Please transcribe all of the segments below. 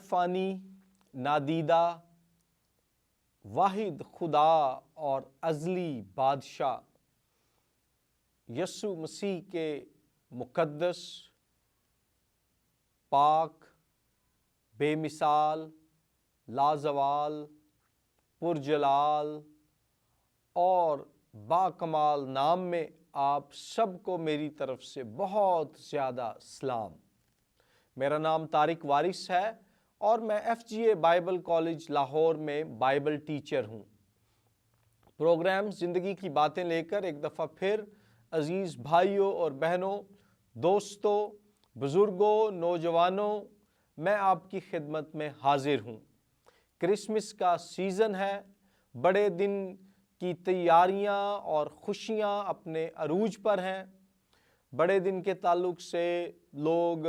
فانی نادیدہ واحد خدا اور ازلی بادشاہ یسوع مسیح کے مقدس، پاک، بے مثال، لازوال، پرجلال اور باکمال نام میں آپ سب کو میری طرف سے بہت زیادہ سلام۔ میرا نام طارق وارث ہے اور میں FGA بائبل کالج لاہور میں بائبل ٹیچر ہوں۔ پروگرام زندگی کی باتیں لے کر ایک دفعہ پھر عزیز بھائیوں اور بہنوں، دوستوں، بزرگوں، نوجوانوں، میں آپ کی خدمت میں حاضر ہوں۔ کرسمس کا سیزن ہے، بڑے دن کی تیاریاں اور خوشیاں اپنے عروج پر ہیں۔ بڑے دن کے تعلق سے لوگ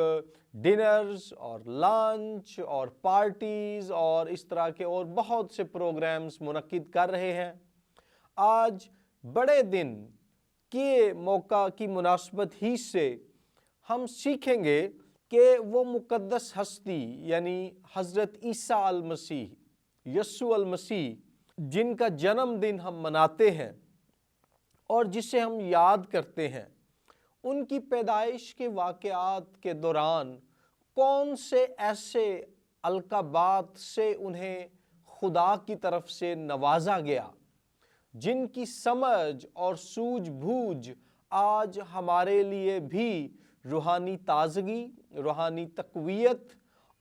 ڈنرز اور لنچ اور پارٹیز اور اس طرح کے اور بہت سے پروگرامز منعقد کر رہے ہیں۔ آج بڑے دن کے موقع کی مناسبت ہی سے ہم سیکھیں گے کہ وہ مقدس ہستی یعنی حضرت عیسیٰ المسیح، یسوع المسیح، جن کا جنم دن ہم مناتے ہیں اور جسے ہم یاد کرتے ہیں، ان کی پیدائش کے واقعات کے دوران کون سے ایسے القابات سے انہیں خدا کی طرف سے نوازا گیا جن کی سمجھ اور سوجھ بوجھ آج ہمارے لیے بھی روحانی تازگی، روحانی تقویت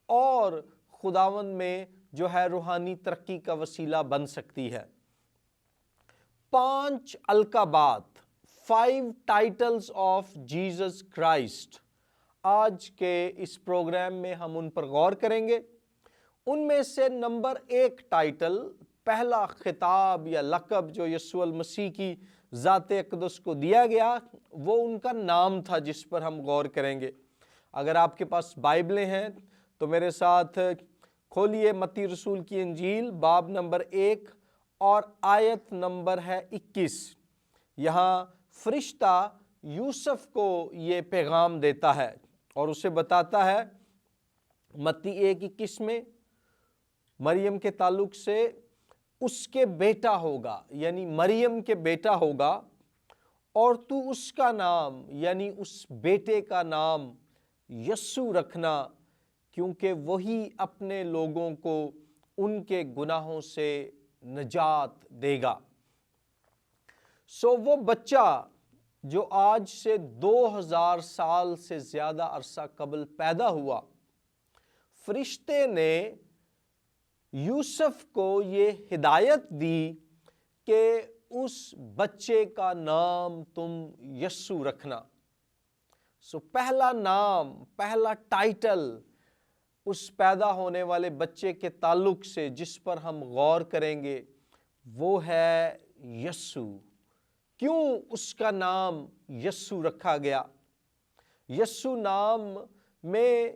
اور خداوند میں جو ہے روحانی ترقی کا وسیلہ بن سکتی ہے۔ 5 القابات، 5 ٹائٹلز آف جیسس کرائسٹ، آج کے اس پروگرام میں ہم ان پر غور کریں گے۔ ان میں سے نمبر 1 ٹائٹل، پہلا خطاب یا لقب جو یسوع المسیح کی ذات اقدس کو دیا گیا، وہ ان کا نام تھا جس پر ہم غور کریں گے۔ اگر آپ کے پاس بائبلیں ہیں تو میرے ساتھ کھولیے متی رسول کی انجیل باب نمبر 1 اور آیت نمبر ہے 21۔ یہاں فرشتہ یوسف کو یہ پیغام دیتا ہے اور اسے بتاتا ہے متی 1:21 میں مریم کے تعلق سے، اس کے بیٹا ہوگا یعنی مریم کے بیٹا ہوگا اور تو اس کا نام یعنی اس بیٹے کا نام یسوع رکھنا، کیونکہ وہی اپنے لوگوں کو ان کے گناہوں سے نجات دے گا۔ وہ بچہ جو آج سے 2000 سال سے زیادہ عرصہ قبل پیدا ہوا، فرشتے نے یوسف کو یہ ہدایت دی کہ اس بچے کا نام تم یسوع رکھنا۔ پہلا نام، پہلا ٹائٹل اس پیدا ہونے والے بچے کے تعلق سے جس پر ہم غور کریں گے وہ ہے یسوع۔ کیوں اس کا نام یسوع رکھا گیا؟ یسوع نام میں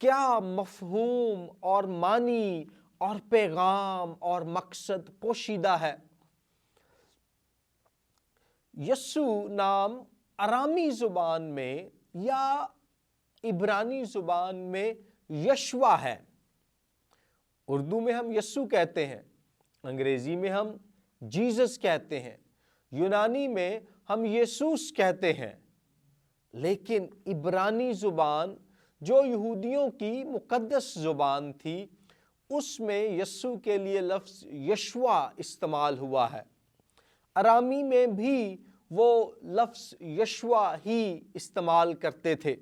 کیا مفہوم اور معنی اور پیغام اور مقصد پوشیدہ ہے؟ یسوع نام ارامی زبان میں یا عبرانی زبان میں یشوع ہے۔ اردو میں ہم یسوع کہتے ہیں، انگریزی میں ہم جیزس کہتے ہیں، یونانی میں ہم یسوس کہتے ہیں، لیکن عبرانی زبان جو یہودیوں کی مقدس زبان تھی، اس میں یسوع کے لیے لفظ یشوع استعمال ہوا ہے۔ ارامی میں بھی وہ لفظ یشوع ہی استعمال کرتے تھے۔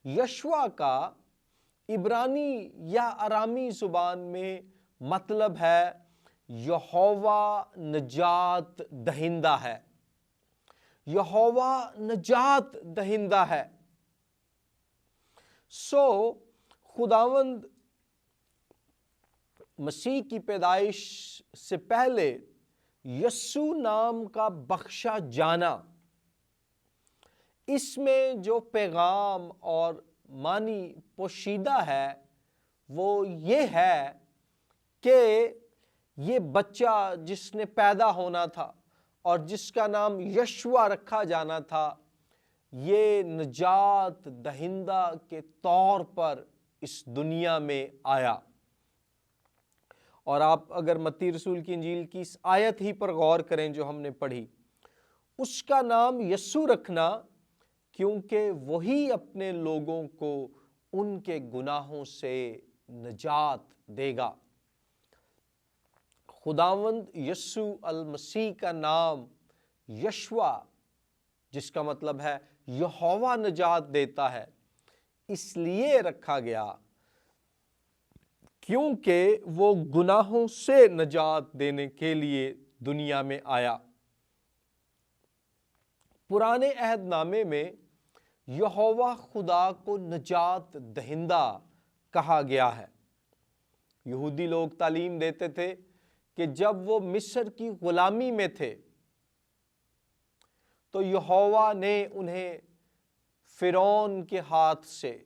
یشوع کا عبرانی یا ارامی زبان میں مطلب ہے یہوہ نجات دہندہ ہے، یہوہ نجات دہندہ ہے۔ خداوند مسیح کی پیدائش سے پہلے یسوع نام کا بخشا جانا، اس میں جو پیغام اور معنی پوشیدہ ہے وہ یہ ہے کہ یہ بچہ جس نے پیدا ہونا تھا اور جس کا نام یشوع رکھا جانا تھا، یہ نجات دہندہ کے طور پر اس دنیا میں آیا۔ اور آپ اگر متی رسول کی انجیل کی اس آیت ہی پر غور کریں جو ہم نے پڑھی، اس کا نام یسوع رکھنا کیونکہ وہی اپنے لوگوں کو ان کے گناہوں سے نجات دے گا۔ خداوند یسوع المسیح کا نام یشوع، جس کا مطلب ہے یہوہ نجات دیتا ہے، اس لیے رکھا گیا کیونکہ وہ گناہوں سے نجات دینے کے لیے دنیا میں آیا۔ پرانے عہد نامے میں یہوہ خدا کو نجات دہندہ کہا گیا ہے۔ یہودی لوگ تعلیم دیتے تھے کہ جب وہ مصر کی غلامی میں تھے تو یہوہ نے انہیں فرعون کے ہاتھ سے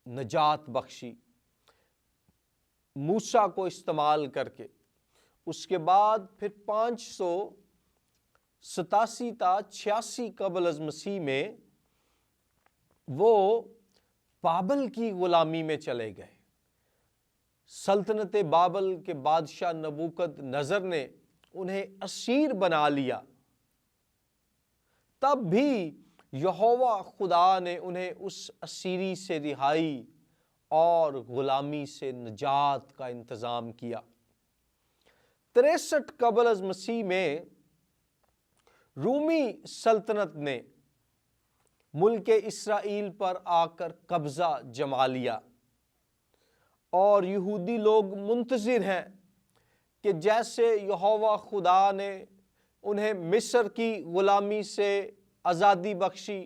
نجات بخشی موسیٰ کو استعمال کر کے۔ اس کے بعد پھر 587 تا 86 قبل از مسیح میں وہ بابل کی غلامی میں چلے گئے۔ سلطنت بابل کے بادشاہ نبوکد نظر نے انہیں اسیر بنا لیا۔ تب بھی یہوہ خدا نے انہیں اس اسیری سے رہائی اور غلامی سے نجات کا انتظام کیا۔ 63 قبل از مسیح میں رومی سلطنت نے ملک اسرائیل پر آ کر قبضہ جما لیا، اور یہودی لوگ منتظر ہیں کہ جیسے یہوہ خدا نے انہیں مصر کی غلامی سے آزادی بخشی،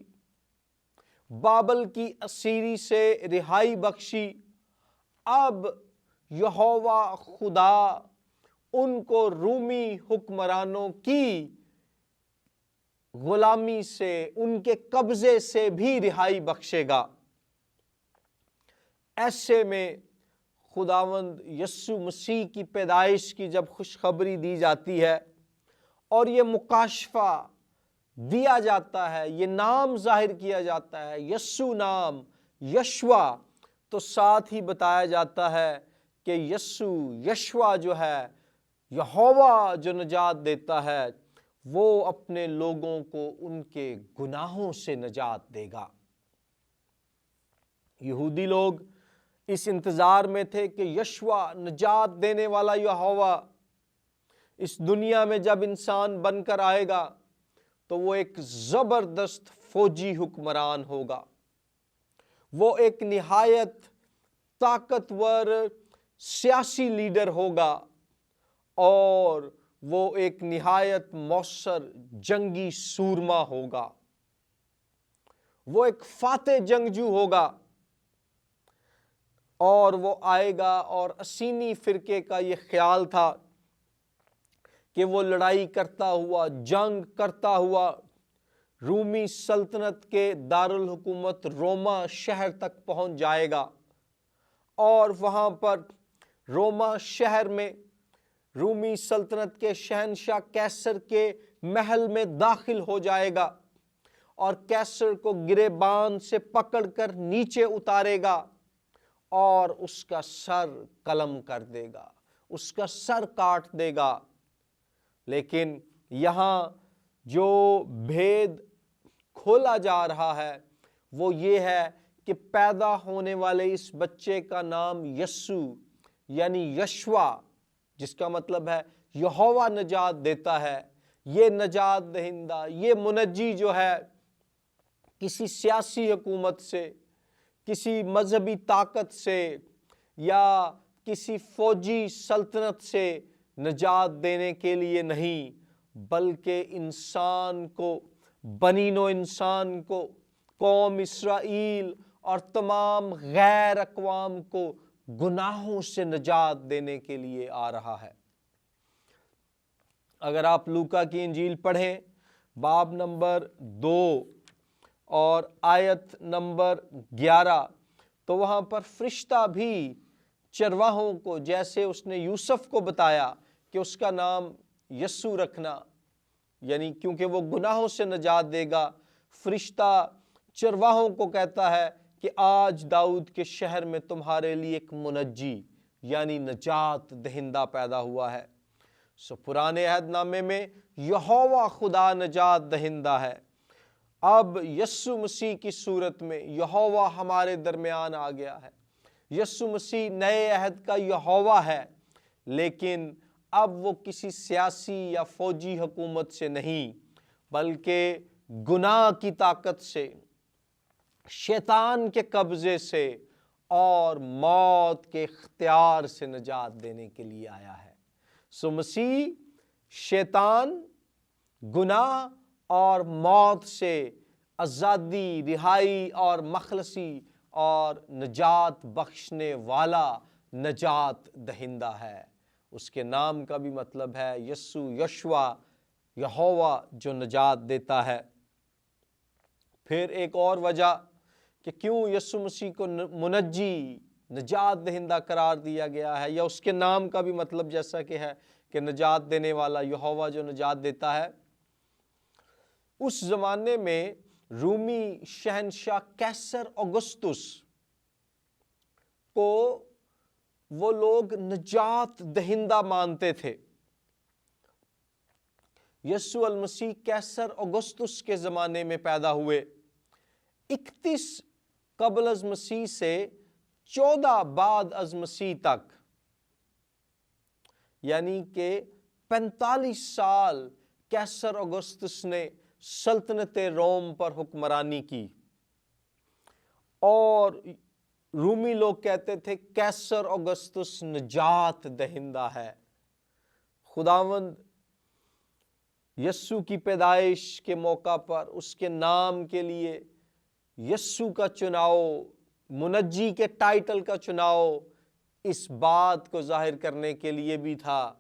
بابل کی اسیری سے رہائی بخشی، اب یہوہ خدا ان کو رومی حکمرانوں کی غلامی سے، ان کے قبضے سے بھی رہائی بخشے گا۔ ایسے میں خداوند یسوع مسیح کی پیدائش کی جب خوشخبری دی جاتی ہے اور یہ مکاشفہ دیا جاتا ہے، یہ نام ظاہر کیا جاتا ہے، یسوع نام یشوع، تو ساتھ ہی بتایا جاتا ہے کہ یشوع جو ہے، یہوہ جو نجات دیتا ہے، وہ اپنے لوگوں کو ان کے گناہوں سے نجات دے گا۔ یہودی لوگ اس انتظار میں تھے کہ یشوع نجات دینے والا یہوہ اس دنیا میں جب انسان بن کر آئے گا تو وہ ایک زبردست فوجی حکمران ہوگا، وہ ایک نہایت طاقتور سیاسی لیڈر ہوگا، اور وہ ایک نہایت مؤثر جنگی سورما ہوگا، وہ ایک فاتح جنگجو ہوگا، اور وہ آئے گا۔ اور اسینی فرقے کا یہ خیال تھا کہ وہ لڑائی کرتا ہوا، جنگ کرتا ہوا رومی سلطنت کے دارالحکومت روما شہر تک پہنچ جائے گا، اور وہاں پر روما شہر میں رومی سلطنت کے شہنشاہ کیسر کے محل میں داخل ہو جائے گا، اور کیسر کو گریبان سے پکڑ کر نیچے اتارے گا اور اس کا سر قلم کر دے گا، اس کا سر کاٹ دے گا۔ لیکن یہاں جو بھید کھولا جا رہا ہے وہ یہ ہے کہ پیدا ہونے والے اس بچے کا نام یسوع یعنی یشوع، جس کا مطلب ہے یہوہ نجات دیتا ہے۔ یہ نجات دہندہ، یہ منجی جو ہے، کسی سیاسی حکومت سے، کسی مذہبی طاقت سے، یا کسی فوجی سلطنت سے نجات دینے کے لیے نہیں، بلکہ انسان کو، بنی نوع انسان کو، قوم اسرائیل اور تمام غیر اقوام کو گناہوں سے نجات دینے کے لیے آ رہا ہے۔ اگر آپ لوکا کی انجیل پڑھیں باب نمبر 2 اور آیت نمبر 11، تو وہاں پر فرشتہ بھی چرواہوں کو، جیسے اس نے یوسف کو بتایا کہ اس کا نام یسوع رکھنا، یعنی کیونکہ وہ گناہوں سے نجات دے گا، فرشتہ چرواہوں کو کہتا ہے کہ آج داؤد کے شہر میں تمہارے لیے ایک منجی یعنی نجات دہندہ پیدا ہوا ہے۔ سو پرانے عہد نامے میں یہوہ خدا نجات دہندہ ہے، اب یسوع مسیح کی صورت میں یہوہ ہمارے درمیان آ گیا ہے۔ یسوع مسیح نئے عہد کا یہوہ ہے، لیکن اب وہ کسی سیاسی یا فوجی حکومت سے نہیں بلکہ گناہ کی طاقت سے، شیطان کے قبضے سے اور موت کے اختیار سے نجات دینے کے لیے آیا ہے۔ سو مسیح شیطان، گناہ اور موت سے آزادی، رہائی اور مخلصی اور نجات بخشنے والا نجات دہندہ ہے۔ اس کے نام کا بھی مطلب ہے یسوع، یشوع، یہوہ جو نجات دیتا ہے۔ پھر ایک اور وجہ کہ کیوں یسوع مسیح کو منجی، نجات دہندہ قرار دیا گیا ہے، یا اس کے نام کا بھی مطلب جیسا کہ ہے کہ نجات دینے والا، یہوہ جو نجات دیتا ہے۔ اس زمانے میں رومی شہنشاہ قیصر اگسطس کو وہ لوگ نجات دہندہ مانتے تھے۔ یسوع المسیح قیصر اگسطس کے زمانے میں پیدا ہوئے، 31 قبل از مسیح سے 14 بعد از مسیح تک، یعنی کہ 45 سال قیصر اگسطس نے سلطنت روم پر حکمرانی کی، اور رومی لوگ کہتے تھے قیصر اگسطس نجات دہندہ ہے۔ خداوند یسوع کی پیدائش کے موقع پر اس کے نام کے لیے یسوع کا چناؤ، منجی کے ٹائٹل کا چناؤ اس بات کو ظاہر کرنے کے لیے بھی تھا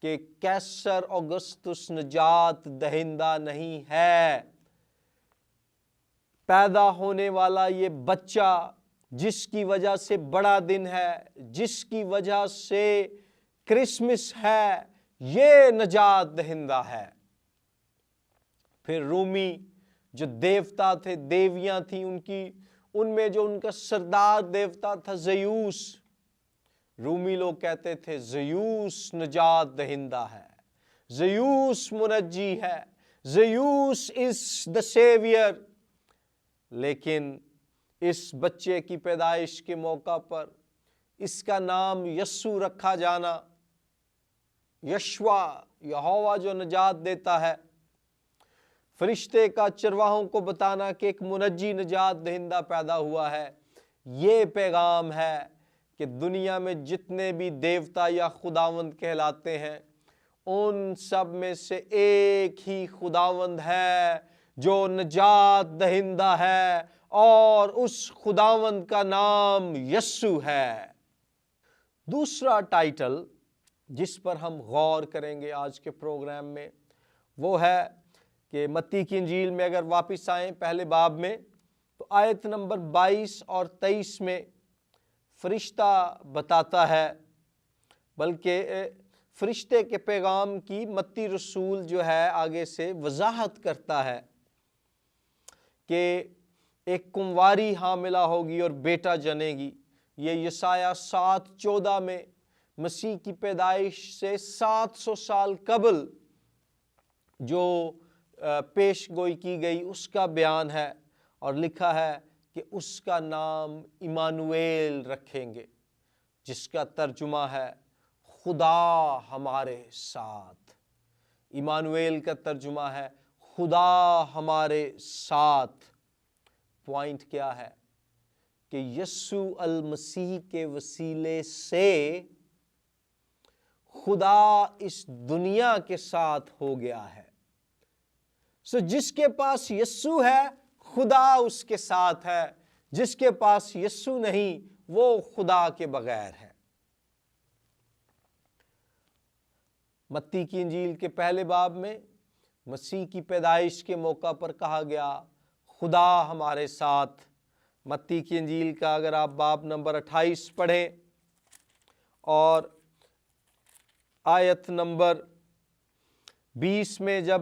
کہ قیصر اگسطس نجات دہندہ نہیں ہے۔ پیدا ہونے والا یہ بچہ جس کی وجہ سے بڑا دن ہے، جس کی وجہ سے کرسمس ہے، یہ نجات دہندہ ہے۔ پھر رومی جو دیوتا تھے، دیویاں تھیں ان میں جو ان کا سردار دیوتا تھا زیوس، رومی لوگ کہتے تھے زیوس نجات دہندہ ہے، زیوس منجی ہے، زیوس از دا سیویئر۔ لیکن اس بچے کی پیدائش کے موقع پر اس کا نام یسوع رکھا جانا، یشوع، یہوہ جو نجات دیتا ہے، فرشتے کا چرواہوں کو بتانا کہ ایک منجی نجات دہندہ پیدا ہوا ہے، یہ پیغام ہے کہ دنیا میں جتنے بھی دیوتا یا خداوند کہلاتے ہیں ان سب میں سے ایک ہی خداوند ہے جو نجات دہندہ ہے، اور اس خداوند کا نام یسوع ہے۔ دوسرا ٹائٹل جس پر ہم غور کریں گے آج کے پروگرام میں وہ ہے کہ متی کی انجیل میں اگر واپس آئیں پہلے باب میں تو آیت نمبر 22 اور 23 میں فرشتہ بتاتا ہے، بلکہ فرشتے کے پیغام کی متی رسول جو ہے آگے سے وضاحت کرتا ہے کہ ایک کنواری حاملہ ہوگی اور بیٹا جنے گی۔ یہ یسایہ 7:14 میں مسیح کی پیدائش سے 700 سال قبل جو پیش گوئی کی گئی اس کا بیان ہے، اور لکھا ہے کہ اس کا نام ایمانویل رکھیں گے، جس کا ترجمہ ہے خدا ہمارے ساتھ۔ ایمانویل کا ترجمہ ہے خدا ہمارے ساتھ۔ پوائنٹ کیا ہے کہ یسوع المسیح کے وسیلے سے خدا اس دنیا کے ساتھ ہو گیا ہے۔ سو جس کے پاس یسوع ہے خدا اس کے ساتھ ہے، جس کے پاس یسوع نہیں وہ خدا کے بغیر ہے۔ متی کی انجیل کے پہلے باب میں مسیح کی پیدائش کے موقع پر کہا گیا خدا ہمارے ساتھ۔ متی کی انجیل کا اگر آپ باب نمبر 28 پڑھیں اور آیت نمبر 20 میں جب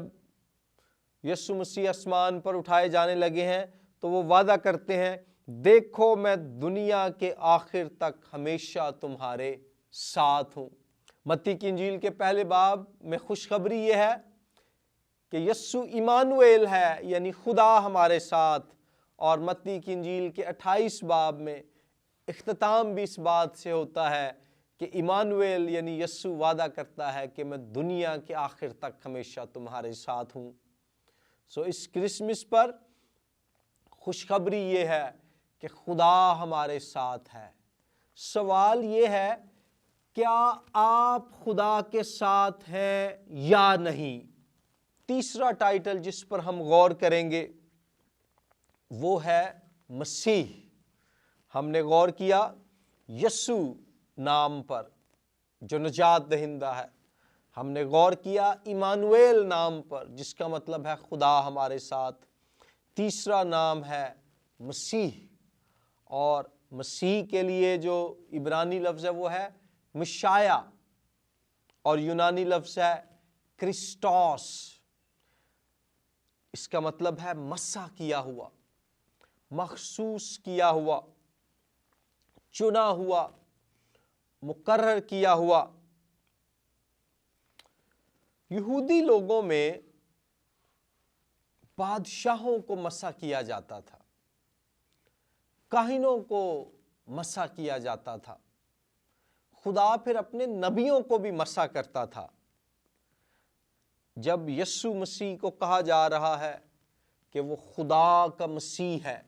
یسوع مسیح آسمان پر اٹھائے جانے لگے ہیں تو وہ وعدہ کرتے ہیں دیکھو میں دنیا کے آخر تک ہمیشہ تمہارے ساتھ ہوں۔ متی کی انجیل کے پہلے باب میں خوشخبری یہ ہے کہ یسوع ایمانویل ہے، یعنی خدا ہمارے ساتھ، اور متی کی انجیل کے 28 باب میں اختتام بھی اس بات سے ہوتا ہے کہ ایمانویل یعنی یسوع وعدہ کرتا ہے کہ میں دنیا کے آخر تک ہمیشہ تمہارے ساتھ ہوں۔ اس کرسمس پر خوشخبری یہ ہے کہ خدا ہمارے ساتھ ہے۔ سوال یہ ہے، کیا آپ خدا کے ساتھ ہیں یا نہیں؟ تیسرا ٹائٹل جس پر ہم غور کریں گے وہ ہے مسیح۔ ہم نے غور کیا یسوع نام پر جو نجات دہندہ ہے، ہم نے غور کیا ایمانویل نام پر جس کا مطلب ہے خدا ہمارے ساتھ، تیسرا نام ہے مسیح، اور مسیح کے لیے جو عبرانی لفظ ہے وہ ہے مشایا، اور یونانی لفظ ہے کرسٹوس۔ اس کا مطلب ہے مسح کیا ہوا، مخصوص کیا ہوا، چنا ہوا، مقرر کیا ہوا۔ یہودی لوگوں میں بادشاہوں کو مسح کیا جاتا تھا، کاہنوں کو مسح کیا جاتا تھا، خدا پھر اپنے نبیوں کو بھی مسح کرتا تھا۔ جب یسوع مسیح کو کہا جا رہا ہے کہ وہ خدا کا مسیح ہے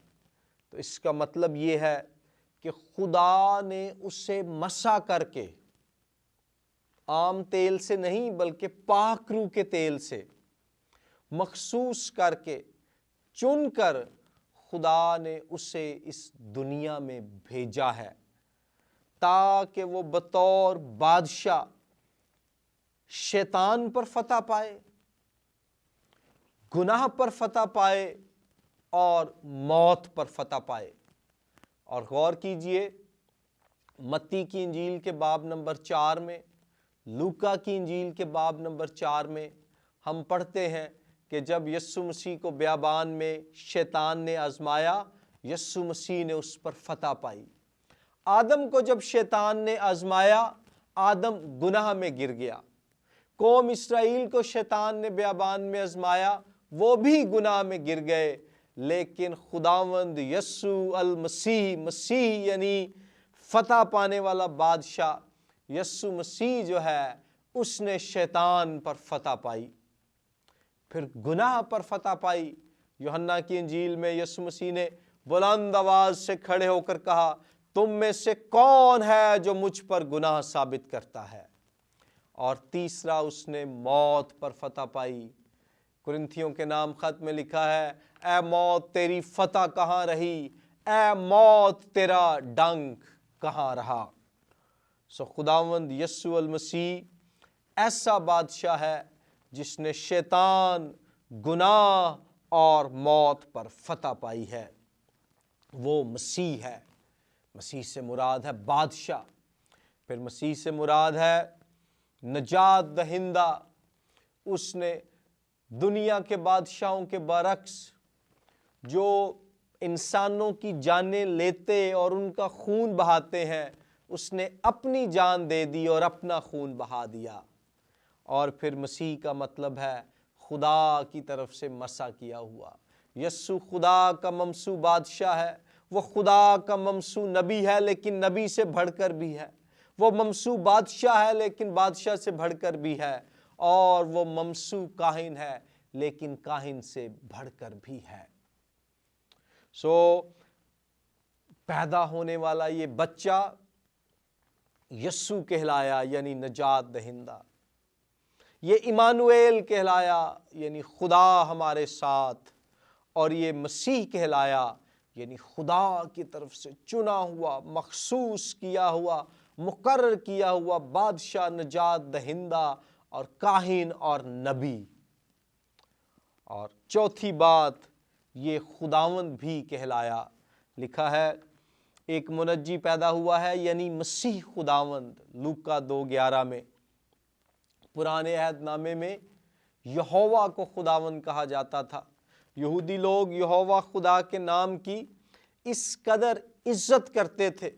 تو اس کا مطلب یہ ہے کہ خدا نے اسے مسح کر کے، عام تیل سے نہیں بلکہ پاک روح کے تیل سے مخصوص کر کے، چن کر خدا نے اسے اس دنیا میں بھیجا ہے تاکہ وہ بطور بادشاہ شیطان پر فتح پائے، گناہ پر فتح پائے اور موت پر فتح پائے۔ اور غور کیجئے متی کی انجیل کے باب نمبر 4 میں، لوکا کی انجیل کے باب نمبر 4 میں ہم پڑھتے ہیں کہ جب یسوع مسیح کو بیابان میں شیطان نے آزمایا، یسوع مسیح نے اس پر فتح پائی۔ آدم کو جب شیطان نے آزمایا، آدم گناہ میں گر گیا۔ قوم اسرائیل کو شیطان نے بیابان میں آزمایا، وہ بھی گناہ میں گر گئے، لیکن خداوند یسوع المسیح، مسیح یعنی فتح پانے والا بادشاہ یسوع مسیح جو ہے، اس نے شیطان پر فتح پائی، پھر گناہ پر فتح پائی۔ یوحنا کی انجیل میں یسوع مسیح نے بلند آواز سے کھڑے ہو کر کہا، تم میں سے کون ہے جو مجھ پر گناہ ثابت کرتا ہے؟ اور تیسرا اس نے موت پر فتح پائی۔ کرنتھیوں کے نام خط میں لکھا ہے، اے موت تیری فتح کہاں رہی؟ اے موت تیرا ڈنک کہاں رہا؟ خداوند یسوع المسیح ایسا بادشاہ ہے جس نے شیطان، گناہ اور موت پر فتح پائی ہے۔ وہ مسیح ہے۔ مسیح سے مراد ہے بادشاہ، پھر مسیح سے مراد ہے نجات دہندہ۔ اس نے دنیا کے بادشاہوں کے برعکس جو انسانوں کی جانیں لیتے اور ان کا خون بہاتے ہیں، اس نے اپنی جان دے دی اور اپنا خون بہا دیا۔ اور پھر مسیح کا مطلب ہے خدا کی طرف سے مسح کیا ہوا۔ یسوع خدا کا ممسوح بادشاہ ہے، وہ خدا کا ممسوح نبی ہے لیکن نبی سے بڑھ کر بھی ہے، وہ ممسوح بادشاہ ہے لیکن بادشاہ سے بڑھ کر بھی ہے، اور وہ ممسوح کاہن ہے لیکن کاہن سے بڑھ کر بھی ہے۔ پیدا ہونے والا یہ بچہ یسوع کہلایا یعنی نجات دہندہ، یہ ایمانویل کہلایا یعنی خدا ہمارے ساتھ، اور یہ مسیح کہلایا یعنی خدا کی طرف سے چنا ہوا، مخصوص کیا ہوا، مقرر کیا ہوا بادشاہ، نجات دہندہ اور کاہن اور نبی۔ اور چوتھی بات، یہ خداوند بھی کہلایا۔ لکھا ہے ایک منجی پیدا ہوا ہے یعنی مسیح خداوند، لوکا 2:11 میں۔ پرانے عہد نامے میں یہوہ کو خداوند کہا جاتا تھا۔ یہودی لوگ یہوہ خدا کے نام کی اس قدر عزت کرتے تھے،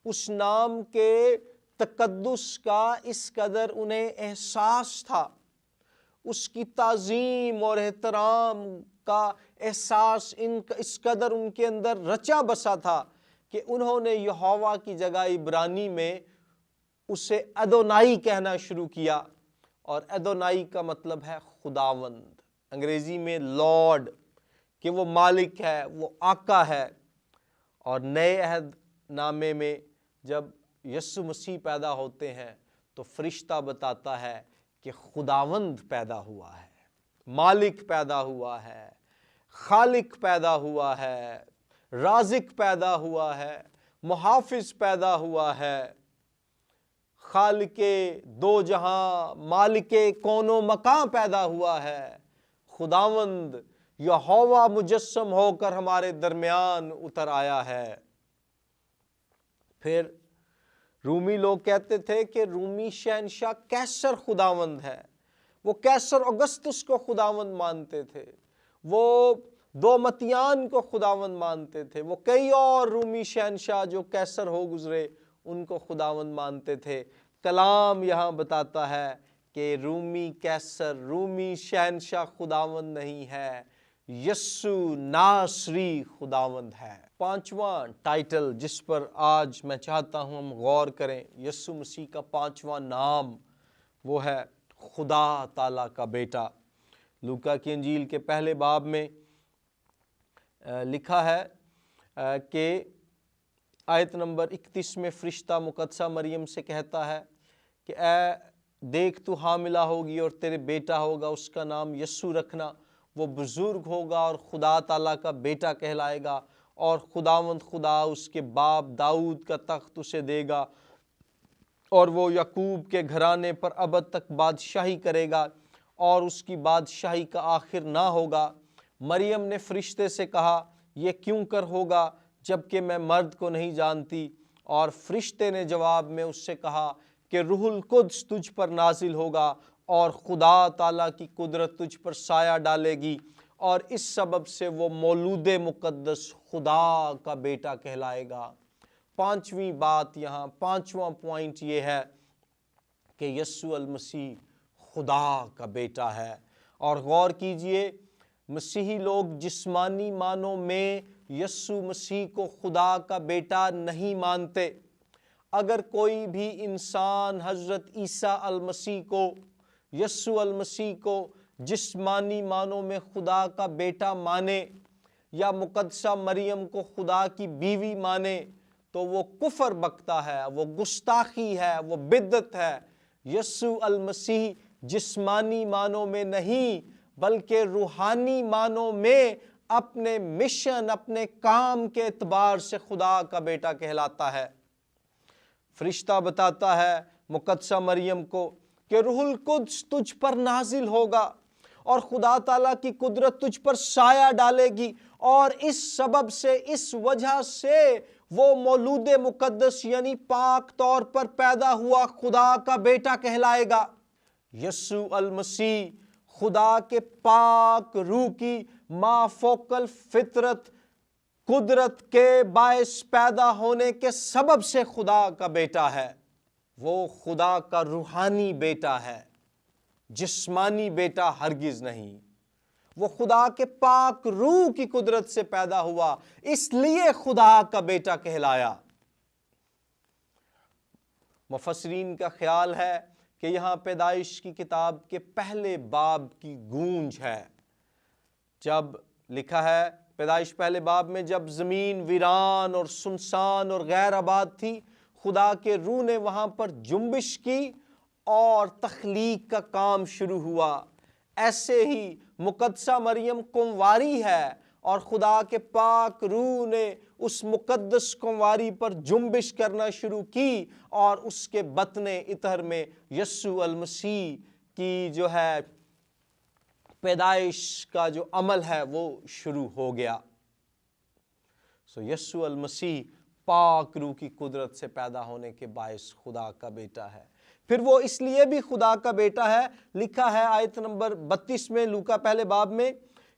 اس نام کے تقدس کا اس قدر انہیں احساس تھا، اس کی تعظیم اور احترام کا احساس اس قدر ان کے اندر رچا بسا تھا کہ انہوں نے یہوہ کی جگہ عبرانی میں اسے ادونائی کہنا شروع کیا، اور ادونائی کا مطلب ہے خداوند، انگریزی میں لارڈ، کہ وہ مالک ہے، وہ آقا ہے۔ اور نئے عہد نامے میں جب یسوع مسیح پیدا ہوتے ہیں تو فرشتہ بتاتا ہے کہ خداوند پیدا ہوا ہے، مالک پیدا ہوا ہے، خالق پیدا ہوا ہے، رازق پیدا ہوا ہے، محافظ پیدا ہوا ہے، خالق دو جہاں، مالک کون و مکان پیدا ہوا ہے۔ خداوند یہوہ مجسم ہو کر ہمارے درمیان اتر آیا ہے۔ پھر رومی لوگ کہتے تھے کہ رومی شہنشاہ کیسر خداوند ہے، وہ کیسر اگسطس کو خداوند مانتے تھے، وہ دومتیان کو خداوند مانتے تھے، وہ کئی اور رومی شہنشاہ جو کیسر ہو گزرے ان کو خداوند مانتے تھے۔ کلام یہاں بتاتا ہے کہ رومی کیسر، رومی شہنشاہ خداوند نہیں ہے، یسوع ناصری خداوند ہے۔ پانچواں ٹائٹل جس پر آج میں چاہتا ہوں ہم غور کریں، یسوع مسیح کا پانچواں نام، وہ ہے خدا تعالیٰ کا بیٹا۔ لوکا کی انجیل کے پہلے باب میں لکھا ہے کہ آیت نمبر 31 میں فرشتہ مقدسہ مریم سے کہتا ہے کہ اے دیکھ تو حاملہ ہوگی اور تیرے بیٹا ہوگا، اس کا نام یسوع رکھنا، وہ بزرگ ہوگا اور خدا تعالیٰ کا بیٹا کہلائے گا، اور خداوند خدا اس کے باپ داؤد کا تخت اسے دے گا، اور وہ یعقوب کے گھرانے پر ابد تک بادشاہی کرے گا، اور اس کی بادشاہی کا آخر نہ ہوگا۔ مریم نے فرشتے سے کہا یہ کیوں کر ہوگا جبکہ میں مرد کو نہیں جانتی؟ اور فرشتے نے جواب میں اس سے کہا کہ روح القدس تجھ پر نازل ہوگا اور خدا تعالیٰ کی قدرت تجھ پر سایہ ڈالے گی، اور اس سبب سے وہ مولود مقدس خدا کا بیٹا کہلائے گا۔ پانچویں بات یہاں، پانچواں پوائنٹ یہ ہے کہ یسوع المسیح خدا کا بیٹا ہے۔ اور غور کیجئے، مسیحی لوگ جسمانی معنوں میں یسوع مسیح کو خدا کا بیٹا نہیں مانتے۔ اگر کوئی بھی انسان حضرت عیسیٰ المسیح کو، یسوع المسیح کو جسمانی معنوں میں خدا کا بیٹا مانے، یا مقدسہ مریم کو خدا کی بیوی مانے، تو وہ کفر بکتا ہے، وہ گستاخی ہے، وہ بدعت ہے۔ یسوع المسیح جسمانی معنوں میں نہیں بلکہ روحانی معنوں میں اپنے مشن، اپنے کام کے اعتبار سے خدا کا بیٹا کہلاتا ہے۔ فرشتہ بتاتا ہے مقدسہ مریم کو کہ روح القدس تجھ پر نازل ہوگا اور خدا تعالیٰ کی قدرت تجھ پر سایہ ڈالے گی، اور اس سبب سے، اس وجہ سے وہ مولود مقدس یعنی پاک طور پر پیدا ہوا خدا کا بیٹا کہلائے گا۔ یسوع المسیح خدا کے پاک روح کی مافوق الفطرت قدرت کے باعث پیدا ہونے کے سبب سے خدا کا بیٹا ہے۔ وہ خدا کا روحانی بیٹا ہے، جسمانی بیٹا ہرگز نہیں۔ وہ خدا کے پاک روح کی قدرت سے پیدا ہوا، اس لیے خدا کا بیٹا کہلایا۔ مفسرین کا خیال ہے کہ یہاں پیدائش کی کتاب کے پہلے باب کی گونج ہے، جب لکھا ہے پیدائش پہلے باب میں، جب زمین ویران اور سنسان اور غیر آباد تھی، خدا کے روح نے وہاں پر جنبش کی اور تخلیق کا کام شروع ہوا۔ ایسے ہی مقدسہ مریم کنواری ہے اور خدا کے پاک روح نے اس مقدس کنواری پر جنبش کرنا شروع کی، اور اس کے بطن اطہر میں یسوع المسیح کی جو ہے پیدائش کا جو عمل ہے وہ شروع ہو گیا۔ یسوع المسیح پاک روح کی قدرت سے پیدا ہونے کے باعث خدا کا بیٹا ہے۔ پھر وہ اس لیے بھی خدا کا بیٹا ہے، لکھا ہے آیت نمبر 32 میں لوکا پہلے باب میں،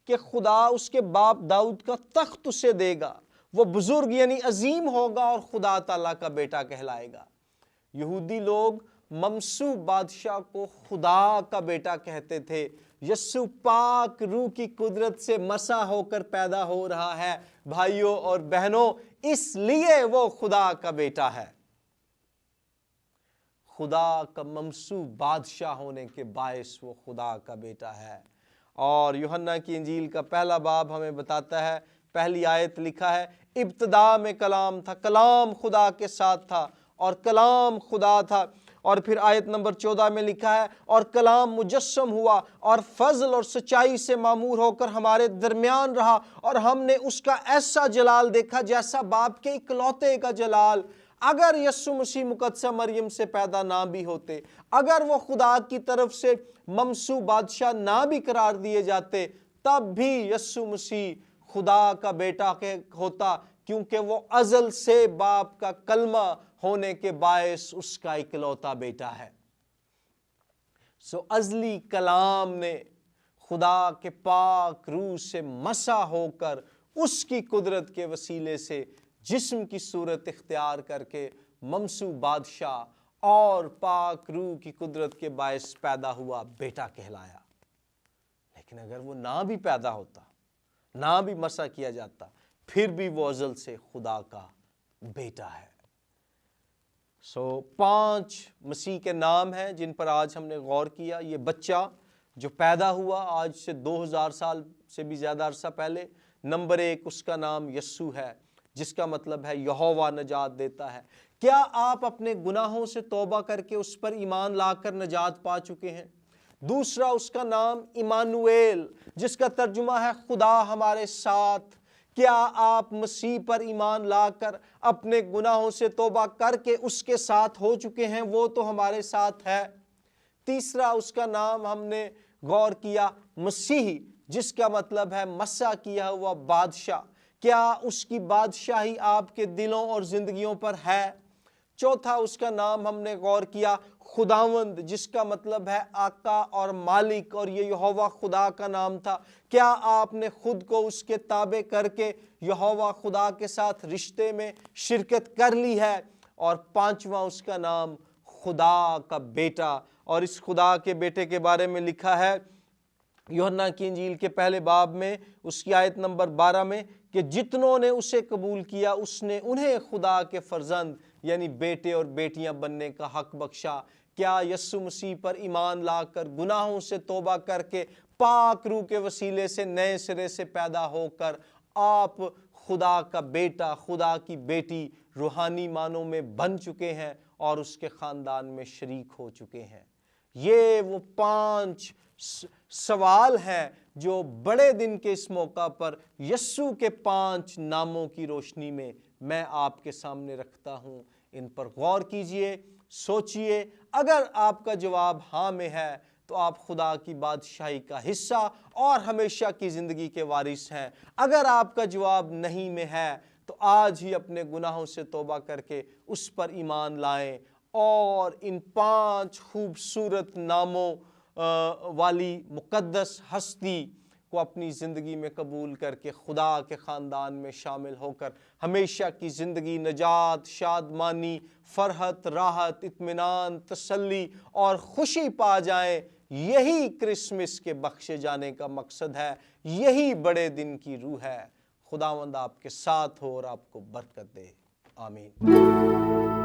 کہ خدا اس کے باپ داؤد کا تخت اسے دے گا، وہ بزرگ یعنی عظیم ہوگا اور خدا تعالیٰ کا بیٹا کہلائے گا۔ یہودی لوگ ممسو بادشاہ کو خدا کا بیٹا کہتے تھے۔ یسوع پاک روح کی قدرت سے مسح ہو کر پیدا ہو رہا ہے بھائیوں اور بہنوں، اس لیے وہ خدا کا بیٹا ہے۔ خدا کا ممسو بادشاہ ہونے کے باعث وہ خدا کا بیٹا ہے۔ اور یوحنا کی انجیل کا پہلا باب ہمیں بتاتا ہے، پہلی آیت لکھا ہے، ابتدا میں کلام تھا، کلام خدا کے ساتھ تھا اور کلام خدا تھا۔ اور پھر آیت نمبر 14 میں لکھا ہے، اور کلام مجسم ہوا اور فضل اور سچائی سے معمور ہو کر ہمارے درمیان رہا، اور ہم نے اس کا ایسا جلال دیکھا جیسا باپ کے اکلوتے کا جلال۔ اگر یسوع مسیح مقدسہ مریم سے پیدا نہ بھی ہوتے، اگر وہ خدا کی طرف سے ممسو بادشاہ نہ بھی قرار دیے جاتے، تب بھی یسوع مسیح خدا کا بیٹا ہوتا، کیونکہ وہ ازل سے باپ کا کلمہ ہونے کے باعث اس کا اکلوتا بیٹا ہے۔ ازلی کلام نے خدا کے پاک روح سے مسح ہو کر اس کی قدرت کے وسیلے سے جسم کی صورت اختیار کر کے ممسو بادشاہ اور پاک روح کی قدرت کے باعث پیدا ہوا بیٹا کہلایا۔ لیکن اگر وہ نہ بھی پیدا ہوتا، نہ بھی مسح کیا جاتا، پھر بھی وہ ازل سے خدا کا بیٹا ہے۔ 5 مسیح کے نام ہیں جن پر آج ہم نے غور کیا۔ یہ بچہ جو پیدا ہوا آج سے 2000 سال سے بھی زیادہ عرصہ پہلے، نمبر 1 اس کا نام یسوع ہے، جس کا مطلب ہے یہوہ نجات دیتا ہے۔ کیا آپ اپنے گناہوں سے توبہ کر کے اس پر ایمان لا کر نجات پا چکے ہیں؟ دوسرا اس کا نام ایمانویل، جس کا ترجمہ ہے خدا ہمارے ساتھ۔ کیا آپ مسیح پر ایمان لا کر اپنے گناہوں سے توبہ کر کے اس کے ساتھ ہو چکے ہیں؟ وہ تو ہمارے ساتھ ہے۔ تیسرا اس کا نام ہم نے غور کیا مسیح، جس کا مطلب ہے مسح کیا ہوا بادشاہ۔ کیا اس کی بادشاہی آپ کے دلوں اور زندگیوں پر ہے؟ چوتھا اس کا نام ہم نے غور کیا خداوند، جس کا مطلب ہے آقا اور مالک، اور یہ یہوہ خدا کا نام تھا۔ کیا آپ نے خود کو اس کے تابع کر کے یہوہ خدا کے ساتھ رشتے میں شرکت کر لی ہے؟ اور پانچواں اس کا نام خدا کا بیٹا، اور اس خدا کے بیٹے کے بارے میں لکھا ہے یوحنا کی انجیل کے پہلے باب میں اس کی آیت نمبر 12 میں کہ جتنوں نے اسے قبول کیا اس نے انہیں خدا کے فرزند یعنی بیٹے اور بیٹیاں بننے کا حق بخشا۔ کیا یسوع مسیح پر ایمان لا کر گناہوں سے توبہ کر کے پاک روح کے وسیلے سے نئے سرے سے پیدا ہو کر آپ خدا کا بیٹا، خدا کی بیٹی روحانی معنوں میں بن چکے ہیں اور اس کے خاندان میں شریک ہو چکے ہیں؟ یہ وہ 5 سوال ہیں جو بڑے دن کے اس موقع پر یسوع کے 5 ناموں کی روشنی میں آپ کے سامنے رکھتا ہوں۔ ان پر غور کیجئے، سوچئے۔ اگر آپ کا جواب ہاں میں ہے تو آپ خدا کی بادشاہی کا حصہ اور ہمیشہ کی زندگی کے وارث ہیں۔ اگر آپ کا جواب نہیں میں ہے تو آج ہی اپنے گناہوں سے توبہ کر کے اس پر ایمان لائیں اور ان 5 خوبصورت ناموں والی مقدس ہستی کو اپنی زندگی میں قبول کر کے خدا کے خاندان میں شامل ہو کر ہمیشہ کی زندگی، نجات، شادمانی، فرحت، راحت، اطمینان، تسلی اور خوشی پا جائیں۔ یہی کرسمس کے بخشے جانے کا مقصد ہے، یہی بڑے دن کی روح ہے۔ خداوند آپ کے ساتھ ہو اور آپ کو برکت دے۔ آمین۔